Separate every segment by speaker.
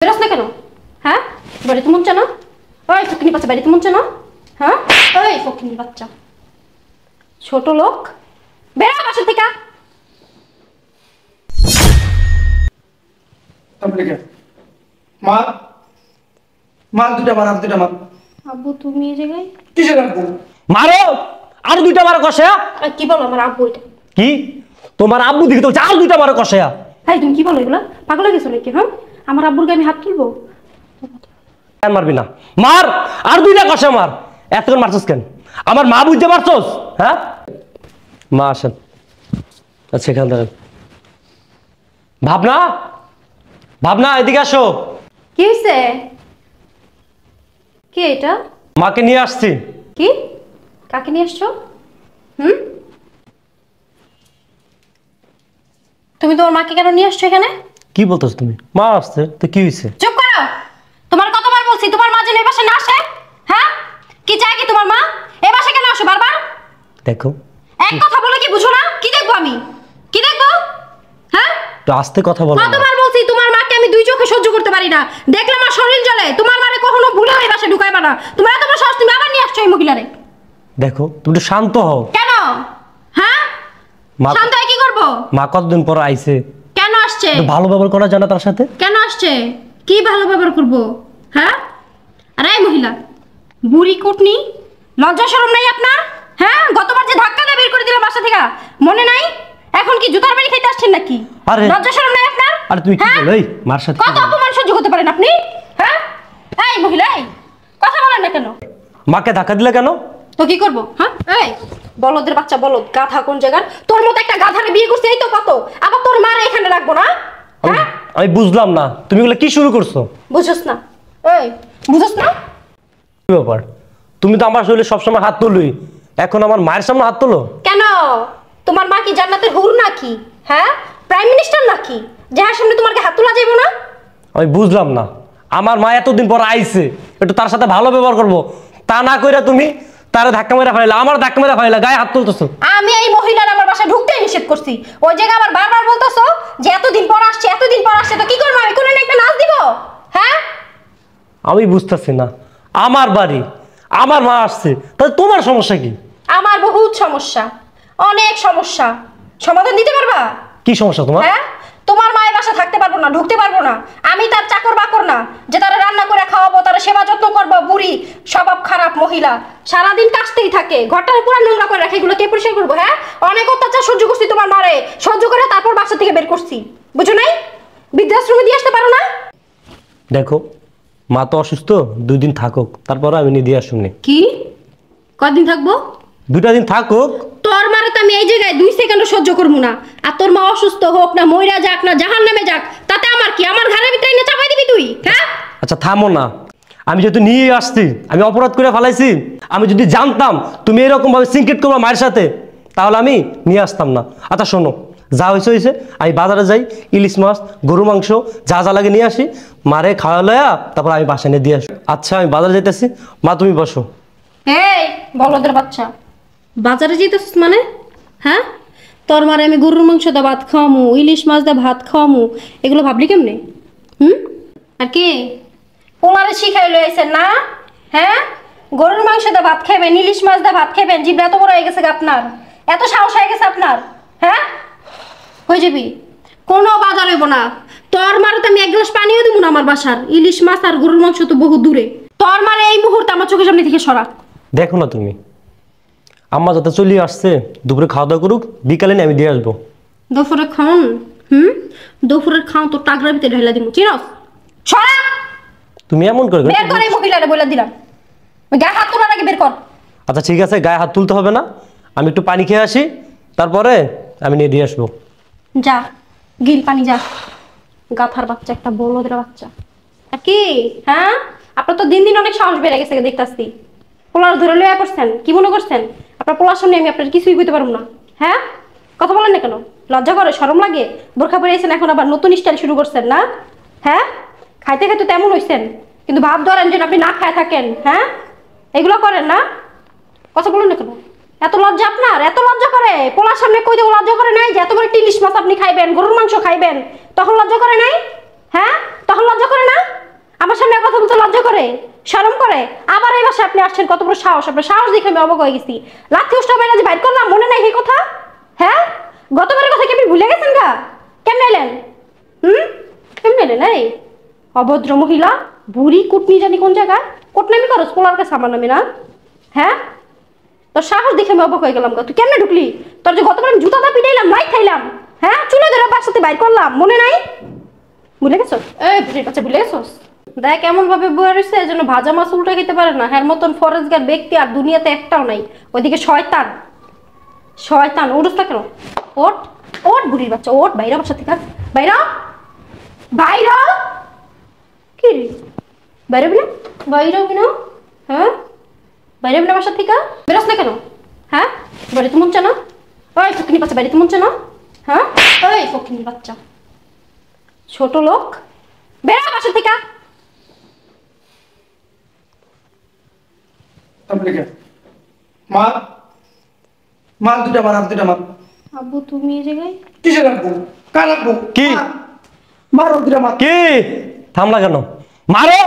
Speaker 1: বেরোস না কেন? হ্যাঁ, বাড়িতে মন চায় না? ওই ফকিনি বাচ্চা, বাড়িতে মন চায় না? হ্যাঁ, ওই ফকিনি বাচ্চা, ছোট লোক, বেরো বাসা থেকে।
Speaker 2: মার মার দুটা মার, দুটা মার।
Speaker 1: আব্বু তুমি এই জায়গায়
Speaker 2: কিসে রাখবো?
Speaker 3: মারো, আর দুইটা মারো কষায়া।
Speaker 1: কি বলো? আমার আব্বু এটা
Speaker 3: কি তোমার আব্বু দিকে তো আর দুইটা মারো কষায়া।
Speaker 1: হ্যাঁ, তুমি কি বলো এগুলা? পাগল হয়ে গেছো নাকি? হ্যাঁ, আমার আব্বুর গায়ে আমি হাত তুলবো?
Speaker 3: কেন মারবি না? মার, আর দুইটা কষা মার। এতক্ষণ মারছস কেন? আমার মা বুঝতে পারছস? হ্যাঁ, মা আসেন। আচ্ছা, এখান থেকে ভাবনা, ভাবনা এদিকে আসো।
Speaker 1: কি হয়েছে? কে এটা?
Speaker 3: মাকে নিয়ে আসছি।
Speaker 1: কি? কাকে নিয়ে আসছো? হুম, তুমি তোমার মাকে কেন নিয়ে আসছো এখানে?
Speaker 3: কি বলতেছ তুমি? মা আসছে তো কি হয়েছে?
Speaker 1: চুপ করো। তোমার কতবার বলছি তোমার মা যেন এই বাসায় না আসে? হ্যাঁ, কি চাই কি তোমার মা? এই বাসায় কেন আসো বারবার?
Speaker 3: দেখো,
Speaker 1: এক কথা বলে কি বুঝো না? কি দেখবো আমি? কি দেখবো? হ্যাঁ,
Speaker 3: একটু আস্তে কথা বলো।
Speaker 1: কতবার বলছি তোমার মাকে আমি দুই চোখে সহ্য করতে পারি না। দেখলে আমার শরীর জ্বলে। তোমার মারে কখনো ভুলে এই বাসায় ঢুকাইবা না। তোমার এত বড় সাহস, তুমি আবার নিয়ে আসছো এই মহিলারে?
Speaker 3: দেখো, তুমি একটু শান্ত হও।
Speaker 1: কেন? হ্যাঁ,
Speaker 3: মা,
Speaker 1: শান্ত হয়ে কি করবো?
Speaker 3: মা কতদিন পর আইছে,
Speaker 1: কেন আসছে?
Speaker 3: একটু ভালো ব্যবহার করা যায় না তার সাথে?
Speaker 1: কেন আসছে? কি ভালো ব্যবহার করবো? হ্যাঁ, আরে এই মহিলা বুড়ি কুটনি, লজ্জা শরম নাই আপনার? হ্যাঁ, গতবার যে ধাক্কা দিয়ে বের করে দিলাম বাসা থেকে, মনে নাই? এখন কি জুতার বাড়ি খাইতে আসছেন নাকি?
Speaker 3: আরে
Speaker 1: লজ্জা শরম নাই আপনার?
Speaker 3: আরে তুমি কি
Speaker 1: হ্যাঁ?
Speaker 3: বলো? এই মার সাথে
Speaker 1: কত অপমান সহ্য করতে পারেন আপনি? হ্যাঁ, এই মহিলা, এই কথা বলেন না কেন?
Speaker 3: মাকে ধাক্কা দিলে কেন?
Speaker 1: তো কি করবো? হ্যাঁ, এই বলদের বাচ্চা, বলদ গাধা কোন জায়গার? তোর মতো একটা গাধারে বিয়ে করছে, এই তো কত। আবার তোর মারে এখানে রাখবো না? হ্যাঁ,
Speaker 3: আমি বুঝলাম না, তুমি এগুলো কি শুরু করছো?
Speaker 1: বুঝছ না? এই বুঝছ না?
Speaker 3: কি ব্যাপার? তুমি তো আমার শরীরে সবসময় হাত তুলই, এখন আমার মায়ের সামনে হাত তোলো?
Speaker 1: কেন? তোমার মা কি জান্নাতের হুর নাকি? হ্যাঁ, প্রাইম মিনিস্টার নাকি যার সামনে তোমাকে হাত তোলা যাইবো না?
Speaker 3: আমি বুঝলাম না, আমার মা এতদিন পর আইছে, একটু তার সাথে ভালো ব্যবহার করবো, তা না কইরা তুমি তারে ধাক্কা মেরা ফেলাইলা, আমার ধাক্কা মেরা ফেলাইলা, গায়ে হাত তুলতেছো।
Speaker 1: আমি এই মহিলার আমার বাসায় ঢুকতেই নিষেধ করছি। ওই জায়গায় আবার বারবার বলতেছো যে এতদিন পর আসছে, এতদিন পর আসছে, তো কি করবো আমি? কোনো একটা নাচ দিব? হ্যাঁ,
Speaker 3: আমি বুঝতেছি না, আমার বাড়ি, আমার মা আসছে, তাহলে তোমার সমস্যা কি?
Speaker 1: আমার বহুত সমস্যা, অনেক সমস্যা। সমাধান দিতে পারবা?
Speaker 3: কি সমস্যা তোমার?
Speaker 1: হ্যাঁ, তোমার মায়ের বাসা থাকতে পারবো না, ঢুকতে পারবো না। আমি তার চাকর বাকর না যে তারা রান্না করে খাওয়াবো, তারা সেবা যত্ন করবো। বুড়ি, স্বভাব খারাপ মহিলা, সারাদিন কাশতেই থাকে, ঘরটা পুরো নোংরা করে রাখে, এগুলো কে পরিষ্কার করবো? হ্যাঁ, অনেক অত্যাচার সহ্য করছি তোমার মারে, সহ্য করে তারপর বাসা থেকে বের করছি। বুঝো নাই? বৃদ্ধাশ্রমে দিয়ে আসতে পারো না?
Speaker 3: দেখো, মা তো অসুস্থ, 2 দিন থাকুক, তারপর আমি নিয়ে দিয়ে আসুনি।
Speaker 1: কি কদিন থাকবো?
Speaker 3: 2টা দিন থাকুক।
Speaker 1: তোর মারে তো আমি এই জায়গায় 2 সেকেন্ড সহ্য করবো না। আর তোর মা অসুস্থ হোক না, মইরা যাক না, জাহান্নামে যাক, তাতে আমার কি? আমার ঘরের ভিতরে এনে চাপাই দিবি তুই? হ্যাঁ,
Speaker 3: আচ্ছা থামো না, আমি যেহেতু নিয়ে আসছি, আমি অপরাধ করে ফেলাইছি। আমি যদি জানতাম তুমি এরকম ভাবে সিনক্রেট করবো মায়ের সাথে, তাহলে আমি নিয়ে আসতাম না। আচ্ছা শোনো, যা হয়েছে হয়েছে, আমি বাজারে যাই, ইলিশ মাছ, গরু মাংস যা যা লাগে নিয়ে আসি, মারে খাওয়া লয়া, তারপর আমি বাসায় নিয়ে দিয়ে আসি। আচ্ছা আমি বাজারে যেতেছি, মা তুমি বসো।
Speaker 1: এই বলদের বাচ্চা, বাজারে যেতেছিস মানে? হ্যাঁ, তোর মারে আমি গরুর মাংস দিয়ে ভাত খাওয়ামু, ইলিশ মাছ দিয়ে ভাত খাওয়ামু, এগুলো ভাবলি কেমনে? আর কি পোলারে শিখাই লইছেন না? হ্যাঁ, গরুর মাংস দিয়ে ভাত খাবেন, ইলিশ মাছ দিয়ে ভাত খাবেন, জিভটা এত বড় হয়ে গেছে আপনার? এত সাহস হয়ে গেছে আপনার? হ্যাঁ, হয়ে যাবি, কোনো বাজার হইব না। তোর মারে তো আমি 1 গ্লাস পানিও দিব না আমার বাসার। ইলিশ মাছ আর গরুর মাংস তো বহু দূরে। তোর মারে এই মুহূর্তে আমার চোখের সামনে থেকে সরা।
Speaker 3: দেখো না তুমি, আম্মা যাতে চলে আসছে, দুপুরে খাওয়া দাওয়া করুক, বিকালে আমি দিয়ে আসবো।
Speaker 1: দুপুরে খাওন? দুপুরের খাওন তো টাগরার ভিতরে ঢেলা দিব, চিনস? সরা,
Speaker 3: তুমি এমন করে
Speaker 1: বের কর এই মহিলারে, বলে দিলাম। ওই গায়ে হাত তোলার আগে বের কর।
Speaker 3: আচ্ছা ঠিক আছে, গায়ে হাত তুলতে হবে না, আমি একটু পানি খেয়ে আসি, তারপরে আমি নিয়ে দিয়ে আসবো।
Speaker 1: যা গিল পানি, যা। গাথার বাচ্চা একটা, বলদের বাচ্চা। আর কি? হ্যাঁ, আপনার তো দিন দিন অনেক সাহস বেড়ে গেছে দেখতাছি। পোলার ধরে লইয়া করছেন, কি মনে করছেন আপনার পোলার সামনে আমি আপনার কিছুই কইতে পারবো না? হ্যাঁ, কথা বলেন না কেন? লজ্জা করে, শরম লাগে? বোরখা পরে এসেছেন, এখন আবার নতুন স্টাইল শুরু করছেন না? হ্যাঁ, খাইতে খাইতে তেমন হইছেন, কিন্তু ভাব ধরেন যেন আপনি না খায় থাকেন। হ্যাঁ, এগুলো করেন না? কথা বলেন না কেন? এত লজ্জা আপনার? এত লজ্জা করে? পোলার সামনে কই দেবো? লজ্জা করে নাই যে এত বড় ইলিশ মাছ আপনি খাইবেন, গরুর মাংস খাইবেন, তখন লজ্জা করে নাই? হ্যাঁ, তখন লজ্জা করে না? আমার সামনে কথা বলতে লজ্জা করে, শরম করে? আবার এই বাসায় আপনি আসছেন, কত বড় সাহস! আপনার সাহস দেখে আমি অবাক হয়ে গেছি। লাথি উষ্টা বাইরে যে বাইর করলাম, মনে নাই এই কথা? হ্যাঁ, গতবারের কথা কি আপনি ভুলে গেছেন গা? কেমনে এলেন? কেমনে এলেন? এই অভদ্র মহিলা, বুড়ি কুটনি জানি কোন জায়গায় কোটনামি করস, পোলার কাছে আমার নামে না? হ্যাঁ, তোর সাহস দেখে আমি অবাক হয়ে গেলাম গা। তুই কেমনে ঢুকলি? তোর যে গতবার আমি জুতা দা পিটাইলাম, লাইট খাইলাম, হ্যাঁ, চুলে ধরে বাসাতে বাইর করলাম, মনে নাই? ভুলে গেছস? এই বুড়ির বাচ্চা, ভুলে গেছস? দেখ এমন ভাবে বয়ে রয়েছে যেন ভাজা মাছ উল্টা খেতে পারে না। হ্যার মতন ফরেজগার ব্যক্তি আর দুনিয়াতে একটাও নাই। ওইদিকে শয়তান, শয়তান। উঠস না কেন? ওঠ, ওঠ বুড়ির বাচ্চা, ওঠ, বাইরা বাসা থেকে, বাইরা, বাইরা। কি রে, বাইরে বিনা, বাইরেও বিনা? হ্যাঁ, বাইরে বিনা বাসা থেকে বেরোস না কেন? হ্যাঁ, বাড়িতে মন চায় না? ওই ফকিনি বাচ্চা, বাড়িতে মন চায় না? হ্যাঁ, ওই ফকিনি বাচ্চা, ছোট লোক, বেরো বাসা থেকে।
Speaker 2: মার মার, দুটা মার, আর দুটা মার।
Speaker 1: আব্বু তুমি এই জায়গায়?
Speaker 2: কিসে রাখবো? কার রাখবো?
Speaker 3: কি?
Speaker 2: মার, আর দুটা মার।
Speaker 3: কি থামলা কেন? মারো,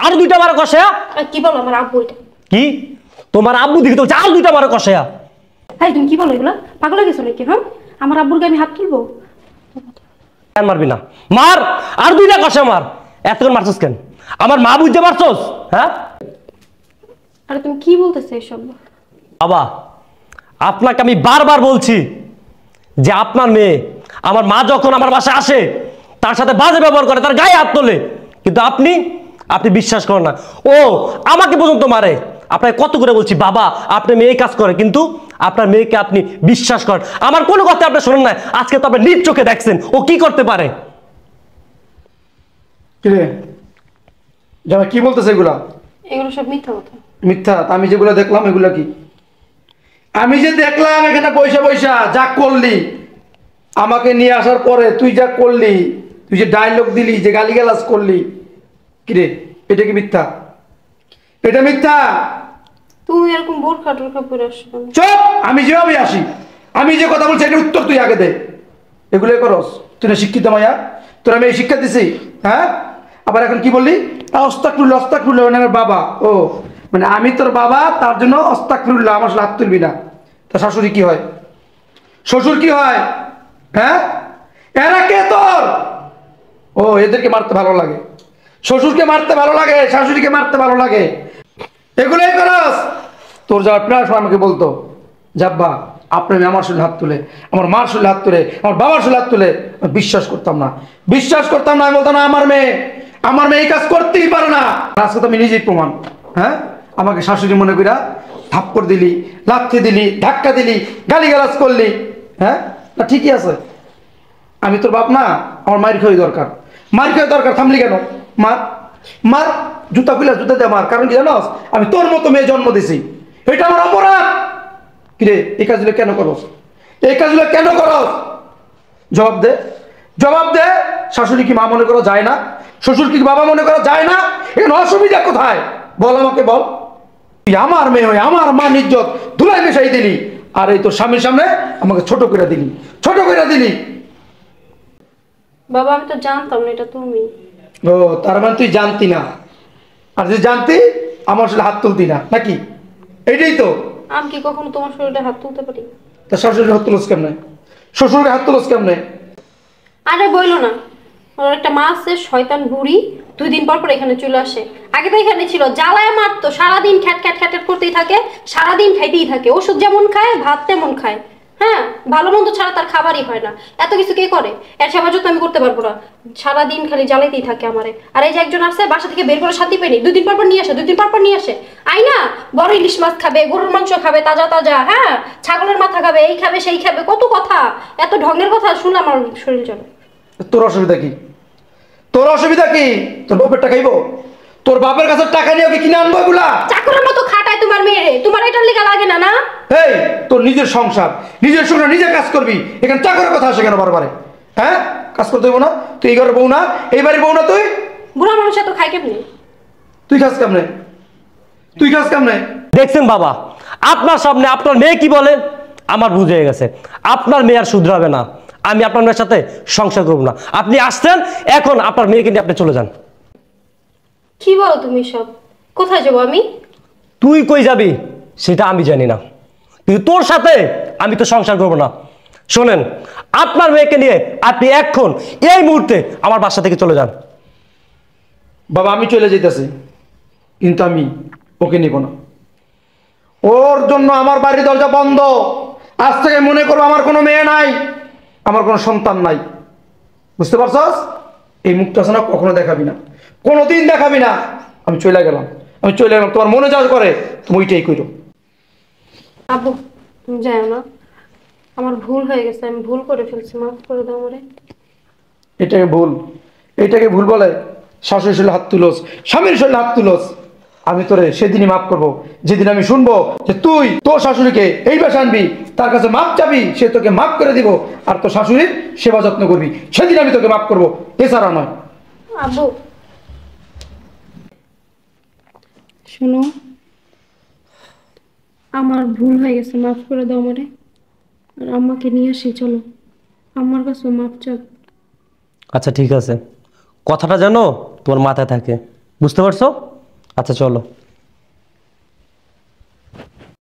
Speaker 3: আর দুইটা মারো কষায়া।
Speaker 1: কি বলো আমার আব্বু? এটা
Speaker 3: কি তোমার আব্বু দিকে তো আর দুইটা মারো কষায়া?
Speaker 1: হ্যাঁ, তুমি কি বলো এগুলা? পাগল হয়ে গেছো নাকি? হ্যাঁ, আমার আব্বুরকে আমি হাত তুলবো?
Speaker 3: কেন মারবি না? মার, আর দুইটা কষা মার। এতক্ষণ মারছস কেন? আমার মা বুঝতে পারছস? হ্যাঁ,
Speaker 1: আরে তুমি কি বলতেছো এসব?
Speaker 3: বাবা আপনাকে আমি বারবার বলছি যে আপনার মেয়ে, আমার মা যখন আমার বাসায় আসে তার সাথে বাজে ব্যবহার করে, তার গায়ে হাত তোলে, কিন্তু আপনি বিশ্বাস করেন না। ও আমাকে পর্যন্ত মারে। আপনাকে কত করে বলছি বাবা আপনার মেয়ে কাজ করে, কিন্তু আপনার মেয়েকে আপনি বিশ্বাস করেন। আমার কোনো কথা আপনি শোনেন না। আজকে তো আপনি নিজ চোখে দেখছেন ও কি করতে পারে।
Speaker 2: কিরে জামাই, কি বলতেছে এগুলা?
Speaker 1: এগুলো সব মিথ্যা কথা।
Speaker 2: মিথ্যা? আমি যেগুলো দেখলাম এগুলা কি? আমি যে দেখলাম এখানে পয়সা পয়সা যা করলি, আমাকে নিয়ে আসার পরে তুই যা করলি, তুই যে ডায়লগ দিলি, যে গালিগালাজ করলি, কিরে এটা কি মিথ্যা? এটা মিথ্যা?
Speaker 1: তুমি এরকম বোরখা টোরখা পরে আসছো কেন?
Speaker 2: চুপ! আমি যেভাবে আসি, আমি যে কথা বলছি এটার উত্তর তুই আগে দে। এগুলোই করস? তুই না শিক্ষিত মাইয়া, তোর আমি এই শিক্ষা দিছি? হ্যাঁ, আবার এখন কি বললি? অস্তাকফিরুল্লাহ, অস্তাকফিরুল্লাহ, মানে আমার বাবা। ও মানে আমি তোর বাবা, তার জন্য অস্তাকফিরুল্লাহ, আমার সাথে হাত তুলবি না। তা শাশুড়ি কি হয়? শ্বশুর কি হয়? হ্যাঁ, এরা কে তোর? ও এদেরকে মারতে ভালো লাগে, শ্বশুরকে মারতে ভালো লাগে, শাশুড়িকে মারতে ভালো লাগে, এগুলোই করস? তোর যাওয়ার প্রায় সময় আমাকে বলতো যাব্বা আপনার মেয়ে আমার শরীরে হাত তুলে, আমার মার শরীরে হাত তুলে, আমার বাবার শরীরে হাত তুলে। আমি বিশ্বাস করতাম না, বিশ্বাস করতাম না। আমি বলতাম না আমার মেয়ে এই কাজ করতেই পারে না। আজকে তো আমি নিজেই প্রমাণ। হ্যাঁ, আমাকে শাশুড়ি মনে করিয়া থাপ্পড় দিলি, লাথি দিলি, ধাক্কা দিলি, গালিগালাজ করলি। হ্যাঁ না, ঠিকই আছে, আমি তোর বাপ না, আমার মায়ের খাওয়াই দরকার, মায়ের খাওয়াই দরকার। থামলি কেন? মার, মার, জুতা খুলে জুতা দে মার। কারণ কি জানোস? আমি তোর মতো মেয়ে জন্ম দিছি, এটা আমার অপরাধ। কিরে এই কাজগুলো কেন করস? এই কাজগুলো কেন করস? জবাব দে, জবাব দে। শাশুড়ি কি মা মনে করা যায় না? শ্বশুর কি বাবা মনে করা যায় না? এখানে অসুবিধা কোথায় বল, আমাকে বল। তুই আমার মেয়ে হয়ে আমার মান ইজ্জত ধুলাই মেশাই দিলি, আর এই তোর স্বামীর সামনে আমাকে ছোট করে দিলি, ছোট করে দিলি।
Speaker 1: বাবা আমি তো জানতাম না এটা তুমি।
Speaker 2: ও তার মানে তুই জানতি না, আর যদি জানতি আমার আসলে হাত তুলতি না নাকি? এইটাই তো।
Speaker 1: আমি কি কখনো তোমার শরীরে হাত তুলতে পারি?
Speaker 2: তা শাশুড়ির হাত তুলস কেমনে? শ্বশুরের হাত তুলস কেমনে?
Speaker 1: আরে বইলো না, ওর একটা মা আছে শয়তান বুড়ি, 2 দিন পর পর এখানে চলে আসে। আগে তো এখানে ছিল, জ্বালায় মারতো, সারাদিন খ্যাট খ্যাট খ্যাট করতেই থাকে, সারাদিন খাইতেই থাকে। ওষুধ যেমন খায় ভাত তেমন খায়। হ্যাঁ, ভালো মন্দ ছাড়া তার খাবারই হয় না। এত কিছু কে করে? এর সেবা যত্ন আমি করতে পারবো না। সারাদিন খালি জ্বালাইতেই থাকে আমারে। আর এই যে একজন আসছে বাসা থেকে বের করে শান্তি পাইনি, 2 দিন পর পর নিয়ে আসে, 2 দিন পর পর নিয়ে আসে। আই না, বড় ইলিশ মাছ খাবে, গরুর মাংস খাবে তাজা তাজা, হ্যাঁ, ছাগলের মাথা খাবে, এই খাবে সেই খাবে, কত কথা। এত ঢঙ্গের কথা শুনলে আমার শরীর চলে।
Speaker 2: তোর অসুবিধা কি? তোর অসুবিধা কি? তোর বাপের টাকা খাইবো? তোর বাপের কাছে টাকা নিয়ে ওকে কিনে আনবো এগুলা?
Speaker 1: চাকরের মতো খাটায় তোমার মেয়ে, তোমার এটার লেগা লাগে না? না
Speaker 2: এই তোর নিজের সংসার, নিজের সংসার নিজে কাজ করবি, এখানে চাকরের কথা আসে কেন বারবারে? হ্যাঁ, কাজ করতে হইব না? তুই এই ঘরের বউ না, এই বাড়ির বউ না? তুই
Speaker 1: বুড়া মানুষ এত খাই কেমনি?
Speaker 2: তুই খাস কেমনে? তুই খাস কেমনে?
Speaker 3: দেখছেন বাবা, আপনার সামনে আপনার মেয়ে কি বলে আমার বুঝে গেছে। আপনার মেয়ে আর শুধরাবে না। আমি আপনার মেয়ের সাথে সংসার করব না। আপনি আসছেন, এখন আপনার মেয়েকে নিয়ে আপনি চলে যান।
Speaker 1: কি বলো তুমি সব? কোথায় যাবো আমি?
Speaker 3: তুই কই যাবি সেটা আমি জানি না, কিন্তু তোর সাথে আমি তো সংসার করব না। শোনেন, আপনার মেয়েকে নিয়ে আপনি এখন এই মুহূর্তে আমার বাসা থেকে চলে যান।
Speaker 2: বাবা আমি চলে যেতেছি, কিন্তু আমি ওকে নিব না। ওর জন্য আমার বাড়ির দরজা বন্ধ। আজ থেকে মনে করবো আমার কোনো মেয়ে নাই, আমার কোনো সন্তান নাই। বুঝতে পারছস? এই মুখটা আছে না, কখনো দেখাবি না, কোনোদিন দেখাবি না। আমি চলে গেলাম, আমি চলে গেলাম। তোমার মনে যা করে তুমি ওইটাই করো।
Speaker 1: আব্বু তুমি যাও না, আমার ভুল হয়ে গেছে, আমি ভুল করে ফেলছি, মাফ করে দাও আমারে।
Speaker 2: এটাকে ভুল? এটাকে ভুল বলে? শাশুড়ির শরীরে হাত তুলোস, স্বামীর শরীরে হাত তুলোস। আমি তোরে সেদিনই মাফ করবো যেদিন আমি শুনবো যে তুই তোর শাশুড়িকে এই বাসা আনবি, তার কাছে মাপ চাবি, সে তোকে মাফ করে দিব, আর তোর শাশুড়ির সেবা যত্ন করবি। সেদিন আমি তোকে মাফ করবো, এছাড়া নয়।
Speaker 1: আব্বু শোনো, আমার ভুল হয়ে গেছে, মাফ করে দাও আমারে। আর আম্মাকে নিয়ে আসি, চলো আমার কাছে মাফ চাও।
Speaker 3: আচ্ছা ঠিক আছে, কথাটা যেন তোমার মাথায় থাকে, বুঝতে পারছো? আচ্ছা চলো।